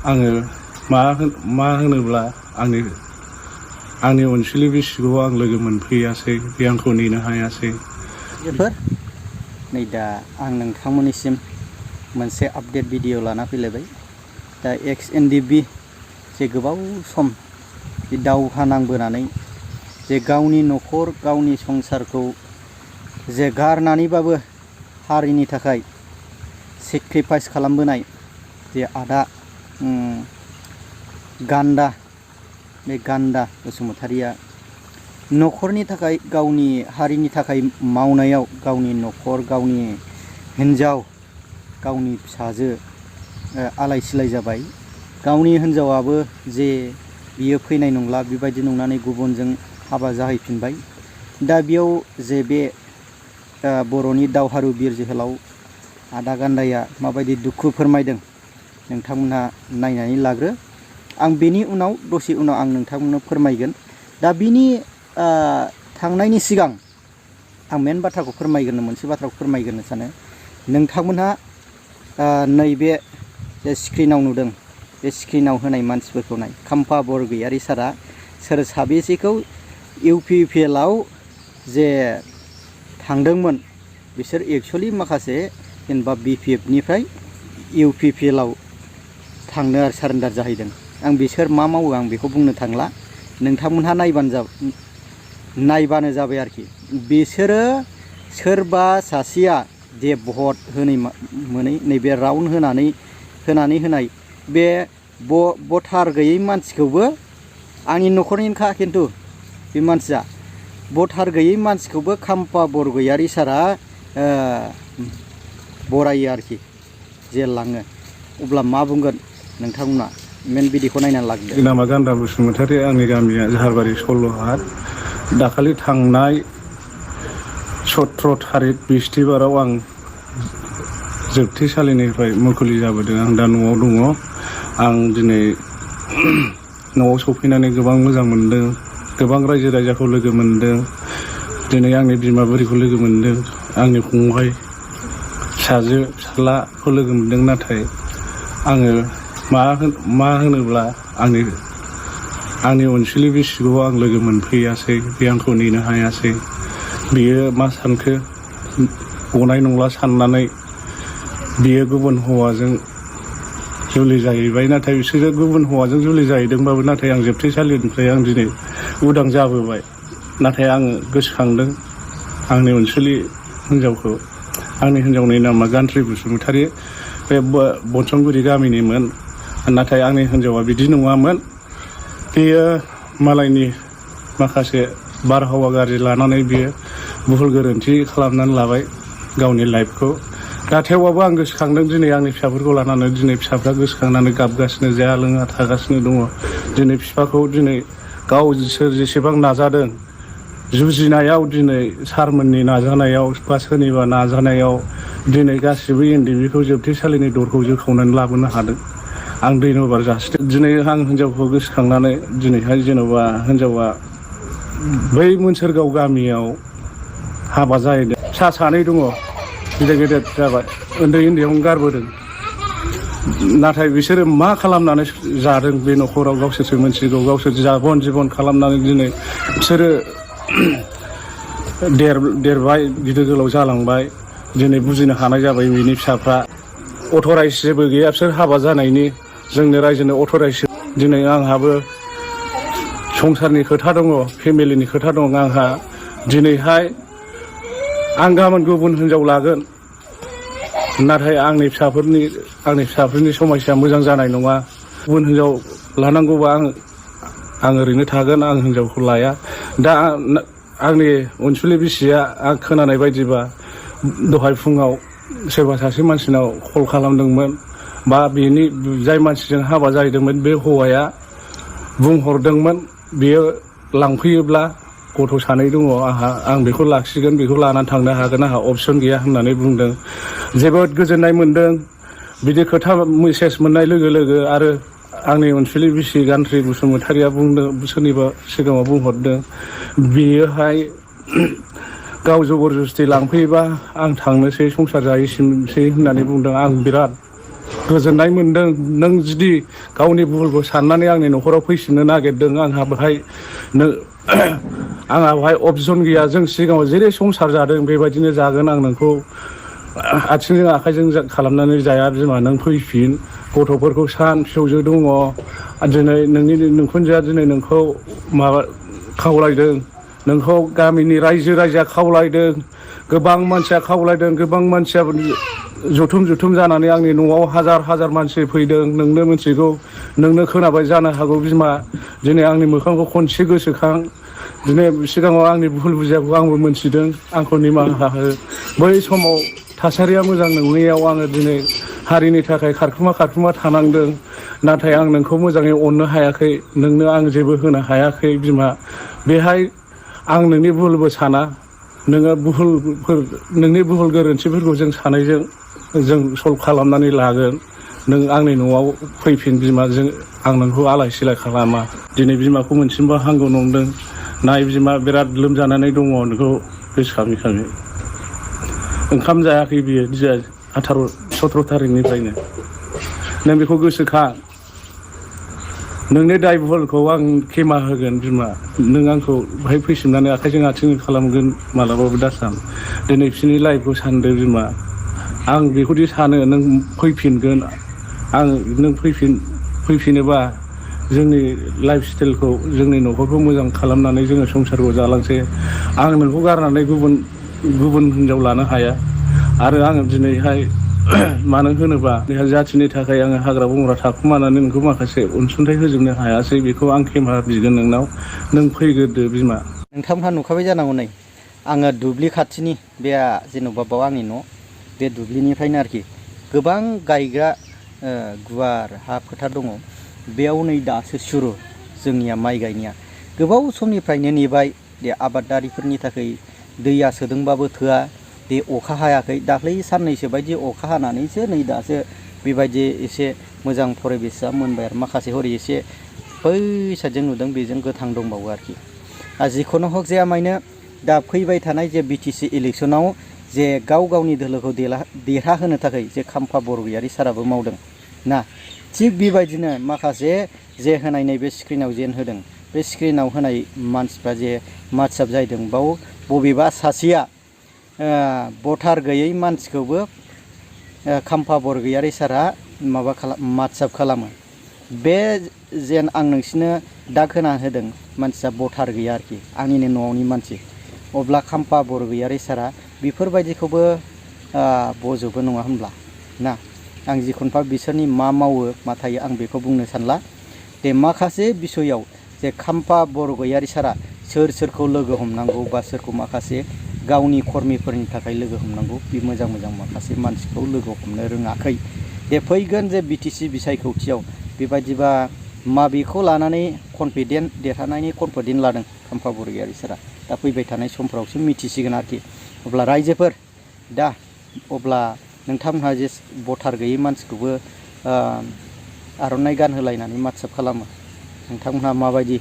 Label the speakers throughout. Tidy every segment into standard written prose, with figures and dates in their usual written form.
Speaker 1: आङो मा होनोब्ला आंनि अनसुलि बिसिखौ आं लोगो मोनफैयासै, बे आंखौ नेनो हायासै।
Speaker 2: बेफोर नै दा आं नोंथांमोननिसिम मोनसे आपडेट भिडिअ लाना फैलायबाय। दा XNDB जे गोबाव सम बे दावहा नांबोनानै जे गावनि न'खर गावनि संसारखौ जे गारनानैबाबो हारिनि थाखाय सेक्रिफाइस खालामबोनाय जे आदा गान्दा, बे गान्दा बसुमतारिया न'खरनि थाखाय गावनि हारिनि थाखाय मावनायाव गावनि न'खर, गावनि हिन्जाव, गावनि फिसाजो आलाय सिलाय जाबाय। गावनि हिन्जावाबो जे बियो फैनाय नंला बेबायदि नंनानै गुबुनजों हाबा जाहैफिनबाय। दा बेयाव जे बे बर'नि दावहारु बिर जोहोलाव आदा गान्दाया माबायदि दुखु फोरमायदों नोंथांमोनहा नायनानै लाग्रो। आं बेनि उनाव दसे उनाव आं नोंथांमोननो फोरमायगोन। दा बिनि थांनायनि सिगां आं मेन बाथ्राखौ फोरमायग्रोनो, मोनसे बाथ्राखौ फोरमायग्रोनो सानो। नोंथांमोनहा नैबे जे स्क्रिनाव नुदों, बे स्क्रिनाव होनाय मानसिफोरखौ नाय। खाम्फा बरगयारि सारा सोर साबेसेखौ UPPL आव जे थांदोंमोन, बिसोर एक्सुवेलि माखासे जेनेबा BPF निफ्राय UPPL आव थांनो आरो सारेन्डार जाहैदों। आं बिसोर मा मावो आं बेखौ बुंनो थांला, नोंथांमोनहा नायबानो जाबाय आरोखि। बिसोरो सोरबा सासेया जे भट मोनै नैबे राउन्ड होनानै होनाय बे भटार गैयै मानसिखौबो, आंनि न'खरनिनोखा खिन्थु बे मानसिया, भटार गैयै मानसिखौबो खाम्फा बरगयारि सारा बरायो आरोखि, जेल लाङो। अब्ला मा बुंगोन नोंथांमोना? मेन भिडिअखौ नायनानै लाग्रो।
Speaker 1: नामा गान्दा बसुमतारि, आंनि गामिया जाहारबारि सल्ल'हाट। दाखालि थांनाय 17 थारिख बिस्थिबाराव आं जोबथेसालिनिफ्राय मुखुलि जाबोदों। आं दा न'आव दङ। आं दिनै न'आव सफैनानै गोबां मोजां मोनदों। गोबां रायजो राजाखौ लोगो मोनदों। दिनै आंनि बिमा बुरिखौ लोगो मोनदों, आंनि फंबाय, फिसाजो, फिसाज्लाखौ लोगो मोनदों। नाथाय आङो मा होनोब्ला आंनि अनसुलि बिसिखौ आं लोगो मोनफैयासै, बे आंखौ नेनो हायासै। बियो मा सानखो, गनाय नंला साननानै बियो गुबुन हौवाजों जुलि जाहैबाय। नाथाय बिसोरो गुबुन हौवाजों जुलि जाहैदोंबाबो, नाथाय आं जोबथेसालिनिफ्राय आं दिनै उदां जाबोबाय। नाथाय आङो गोसोखांदों आंनि अनसुलि हिन्जावखौ। आंनि हिन्जावनि नामा गान्थ्रि बसुमतारि, बे बनसंगुरि गामिनिमोन। नाथाय आंनि हिन्जावा बिदि नङामोन। बेयो मालायनि माखासे बारहावा गाज्रि लानानै बियो भुल गोरोन्थि खालामनानै लाबाय गावनि लाइफखौ। दा थेवबाबो आं गोसोखांदों दिनै आंनि फिसाफोरखौ लानानै। दिनै फिसाफ्रा गोसोखांनानै गाबगासिनो, जाया लोङा थागासिनो दङ। दिनै बिफाखौ दिनै गावसोर जेसेबां नाजादों जुजिनायाव, दिनै सारमोननि नाजानायाव बा सोरनिबा नाजानायाव दिनै गासिबो NDB-खौ जोबथेसालिनि दरखौ जोखावनानै लाबोनो हादों। आं धन्यबाद जासिदों। दिनै आं हिन्जावखौ गोसोखांनानै दिनैहाय जेन'बा हिन्जावा बै मोनसोरगाव गामियाव हाबा जाहैदों। फिसा सानै दङ, गिदिर गिदिर जाबाय, उन्दै उन्दैयावनो गारबोदों। नाथाय बिसोरो मा खालामनानै जादों बे न'खराव गावसोरसो मिथिगौ। गावसोर जाबन जिबन खालामनानै दिनै बिसोरो देरबाय, गिदिर गोलाव जालांबाय। दिनै बुजिनो हानाय जाबाय बिनि फिसाफ्रा। अथराइज जेबो गैया बिसोर हाबा जानायनि, जोंनो रायजोनो अथराइज। दिनै आंहाबो संसारनि खोथा दङ, फेमिलिनि खोथा दं आंहा। दिनैहाय आं गाबोन गुबुन हिन्जाव लागोन, नाथाय आंनि फिसाफोरनि समस्या मोजां जानाय नङा। गुबुन हिन्जाव लानांगौबा आं ओरैनो थागोन, आं हिन्जावखौ लाया। दा आंनि अनसुलि बिसिया आं खोनानाय बायदिबा दहाय फुङाव सोरबा सासे मानसिनाव कल खालामदोंमोन, बा जाय मानसिजों हाबा जाहैदोंमोन बे हौवाया बुंहरदोंमोन बेयो लांफैयोब्ला गथ' सानै दङ आंहा, आं बेखौ लाखिगोन, बेखौ लानानै थांनो हागोन, आंहा अपसन गैया होननानै बुंदों। जोबोद गोजोननाय मोनदों बिदि खोथा मेसेज मोननाय लोगो लोगो। आरो आंनि अनसुलि बिसि गान्थ्रि बसुमतारिया बुंदों, सोरनिबा सिगाङाव बुंहरदों, बेयोहाय गाव जबर जस्ति लांफैयोबा आं थांनोसै, संसार जाहैसिनसै होननानै बुंदों। आं बिराद गोजोननाय मोन्दों। नों जुदि गावनि भुलखौ साननानै आंनि न'खराव फैफिननो नागिरदों आंहा बेहाय आंहा बेहाय अपसन गैया। जों सिगाङाव जेरै संसार जादों बेबायदिनो जागोन। आं नोंखौ आथिंजों आखाइजों खालामनानै जाया बिमा। नों फैफिन, गथ'फोरखौ सान, फिसौजो दङ। दिनै नोंनि नोंखुनजोआ दिनै नोंखौ माबा खावलायदों, नोंखौ गामिनि रायजो राजाया खावलायदों, गोबां मानसिया खावलायदों, गोबां मानसिया जथुम जथुम जानानै आंनि न'आव हाजार हाजार मानसि फैदों। नोंनो मिथिगौ, नोंनो खोनाबाय जानो हागौ बिमा। दिनै आंनि मोखांखौ खनसे गोसोखां। दिनै सिगाङाव आंनि भुल बुजियाखौ आंबो मोनथिदों, आंखौ निमाहा हो। बै समाव थासारिया मोजां नङैयाव आङो दिनै हारिनि थाखाय खारखुमा थानांदों। नाथाय आं नोंखौ मोजाङै अननो हायाखै, नोंनो आं जेबो होनो हायाखै बिमा। बेहाय आं नोंनि भुलबो साना। नोङो नोंनि भुल गोरोन्थिफोरखौ जों सानैजों जों सल्भ खालामनानै लागोन। नों आंनि न'आव फैफिन बिमा। आं नोंखौ आलाय सिलाय खालामा। दिनै बिमाखौ मोनसिनबा हामगौ नंदों। नाय बिमा बिराद लोमजानानै दङ नोंखौ गोसोखाङै खाङै। ओंखाम जायाखै बियो 17 थारिखनिफ्रायनो। नों बेखौ गोसोखां। नोंनि दाय भुलखौ आं खेमा होगोन बिमा। नों आंखौ बेहाय फैफिननानै आखाइजों आथिंजों खालामगोन मालाबाबो दासान। दिनै बिसोरनि लाइफखौ सानदो बिमा। आं बेखौदि सानो नों फैफिनगोन। नों फैफिनोबा जोंनि लाइफ स्टाइलखौ, जोंनि न'खरखौ मोजां खालामनानै जोङो संसारखौ जालांसै। आं नोंखौ गारनानै गुबुन हिनजाव लानो हाया। आरो आङो दिनैहाय मानो होनोबा देहा जाथिनि थाखाय आङो हाग्रा बंग्रा थाखुमानानै नोंखौ माखासे अनसुंथाइ होजोबनो हायासै। बेखौ आं खेमा बिगोन नोंनाव। नों फैग्रोदो बिमा।
Speaker 2: नोंथांमोनहा नुखाबाय जानांगौ, नै आङो दुब्लि खाथिनि बे जेन'बा बाव आंनि न', बे दुब्लिनिफ्रायनो आरोखि गोबां गायग्रा गुवार हा फोथार दङ। बेयाव नै दासो सुरु जोंनिया माइ गायनाया। गोबाव समनिफ्रायनो नेबाय। दे आबादारिफोरनि थाखाय दैया सोदोंबाबो थोआ। दे अखा हायाखै। दाख्लै साननैसो बायदि अखा हानानैसो नै दासो बेबायदि एसे मोजां परिबेसा मोनबाय आरो। माखासे हरै एसे बै साइडजों नुदों, बेजों गोथां दंबावो आरोखि। जिखुनु हक जाया मानो, दा फैबाय थानाय जे बिटिसि इलेक्सनाव जे गावनि दोलोखौ देरहाहोनो थाखाय जे खाम्फा बरगयारी साराबो मावदों ना। थिग बेबायदिनो माखासे जे होनाय नैबे स्क्रिनाव जेन होदों, बे स्क्रिनाव होनाय मानसिफ्रा जे मार्कसआप जाहैदों, बाव बबेबा सासेया भटार गैयै मानसिखौबो खाम्फा बरगयारी सारा मार्कसआप खालामो। बे जेन आं नोंसिनो दाग होना होदों, मानसिया भटार गैया आरोखि, आंनिनो न'आवनि मानसि। अब्ला खाम्फा बरगयारी सारा बेफोरबायदिखौबो बजबो नङा होनब्ला ना। आं जिखुनफा बिसोरनि मा मावो मा थायो आं बेखौ बुंनो सानला। दे माखासे बिसयाव जे खाम्फा बरगयारी सारा सोरखौ लोगो हमनांगौ बा सोरखौ माखासे गावनि कर्मिफोरनि थाखाय लोगो हमनांगौ, बे मोजां माखासे मानसिखौ लोगो हमनो रोङाखै। दे फैगोन जे बिटिसि बिसायख'थियाव बेबायदिबा माबेखौ लानानै कनफिडेन्ट देरहानायनि कनफिडेन्ट लादों खाम्फा बरगयारी सारा, दा फैबाय थानाय समफ्रावसो मिथिसिगोन आरोखि। अब्ला रायजोफोर, दा अब्ला नोंथांमोनहा जे भटार गैयै मानसिखौबो आर'नाइ गानहोलायनानै मार्कसआप खालामो, नोंथांमोनहा माबायदि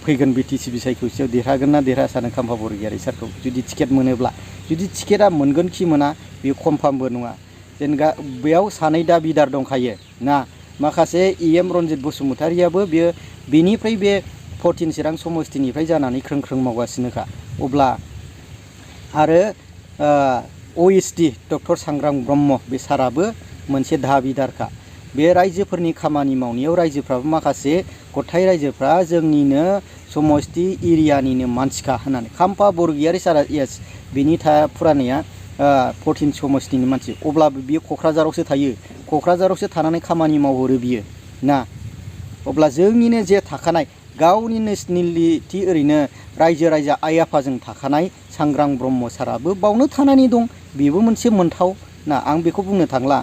Speaker 2: फैगोन बिटिसि बिसायख'थियाव देरहागोन ना देरहा सानो खाम्फा बरगयारी सारखौ? जुदि टिकेट मोनोब्ला, जुदि टिकेटआ मोनगोन खि मोना बेयो कनफार्मबो नङा। जेनेबा बेयाव सानै दाबिदार दंखायो ना। माखासे EM रन्जित बसुमतारियाबो बेनिफ्राय बे 14 चिरां समस्तिनिफ्राय जानानै ख्रों ख्रों मावगासिनोखा। अब्ला आरो OSD डक्टर सांग्रां ब्रह्म बे साराबो मोनसे दाबिदारखा। बे रायजोफोरनि खामानि मावनायाव रायजोफ्राबो माखासे गथाय रायजोफ्रा जोंनिनो समस्ति एरियानिनो मानसिखा होननानै। खाम्फा बरगयारी सारा येस, बिनि फुरानाया 14 समस्तिनि मानसि, अब्लाबो बियो क'क्राझारावसो थायो। क'क्राझारावसो थानानै खामानि मावहरो बियो ना। अब्ला जोंनिनो जे थाखानाय गावनि नेसनेलिटि ओरैनो रायजो राजा आइ आफाजों थाखानाय सांग्रां ब्रह्म साराबो बावनो थानानै दं। बेबो मोनसे मोनथाव ना। आं बेखौ बुंनो थांला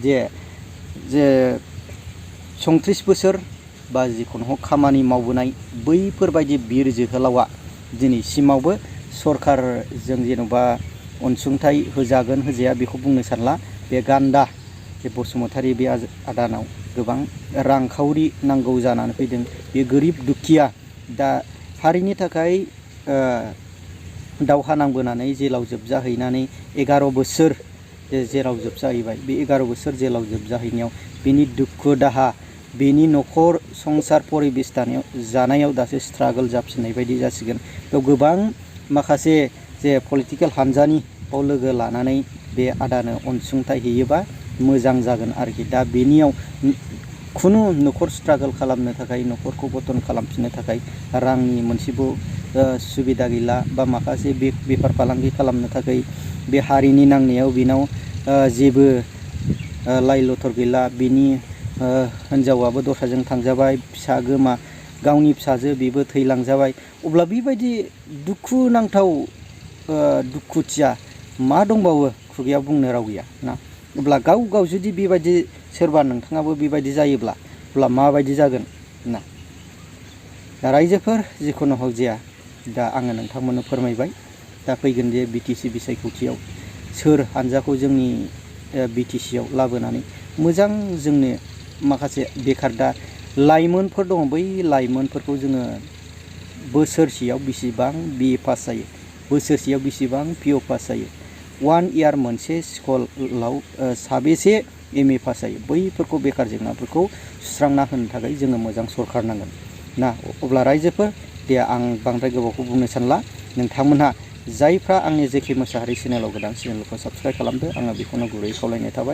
Speaker 2: जे 34 बोसोर बा जिखुनु खामानि मावबोनाय बैफोरबायदि बिर जोहोलावा दिनैसिमावबो सरखारजों जेन'बा अनसुंथाइ होजागोन होजाया बेखौ बुंनो सानला। बे गान्दा बे बसुमतारी बे आदानाव गोबां रांखावरि नांगौ जानानै फैदों। बे गोरिब दुखिया दा हारिनि थाखाय दावहा नांबोनानै जेलाव जोबजाहैनानै 11 बोसोर जेराव जोबजाहैबाय बे 11 बोसोर जेलाव जोबजाहैनायाव बेनि दुखु दाहा बेनि न'खर संसार परिबेस दानायाव जानायाव दासो स्ट्रागल जाफिननाय बायदि जासिगोन। बेयाव गोबां माखासे जे पलिटिकेल हानजानि बाव लोगो लानानै बे आदानो अनसुंथाइ हैयोबा मोजां जागोन आरोखि। दा बेनियाव खुनु न'खर स्ट्रागल खालामनो थाखाय न'खरखौ गठन खालामफिननो थाखाय रांनि मोनसेबो सुबिदा गैला बा माखासे बेफार फालांगि खालामनो थाखाय बे हारिनि नांनायाव बेनाव जेबो लाइ लथर गैला। बिनि हिन्जावाबो दस्राजों थांजाबाय, फिसा गोमा गावनि फिसाजो बेबो थैलांजाबाय। अब्ला बेबायदि दुखुनांथाव दुखुथिया मा दंबावो खुगायाव बुंनो राव गैया ना। अब्ला गाव जुदि बेबायदि सोरबा नोंथाङाबो बेबायदि जायोब्ला अब्ला माबायदि जागोन ना। दा रायजोफोर जिखुनु हक जाया दा आङो नोंथांमोननो फोरमायबाय। दा फैगोन जे बिटिसि बिसायख'थियाव सोर हानजाखौ जोंनि बिटिसिआव लाबोनानै मोजां जोंनो माखासे बेखार दा लाइमोनफोर दङ बै लाइमोनफोरखौ जोङो बोसोरसेयाव बेसेबां BA पास जायो, बोसोरसेयाव बेसेबां PO पास जायो, 1 इयार मोनसे स्कुलाव साबेसे MA पास जायो, बैफोरखौ बेखार जेंनाफोरखौ सुस्रांना होनो थाखाय जोङो मोजां सरखार नांगोन ना। अब्ला रायजोफोर दे आं बांद्राय गोबावखौ बुंनो सानला। नोंथांमोनहा जायफ्रा आंनि जेके मोसाहारि चेनेलाव गोदान चेनेलखौ साबस्क्राइब खालामदो आङो बेखौनो गुरै खावलायनाय थाबाय।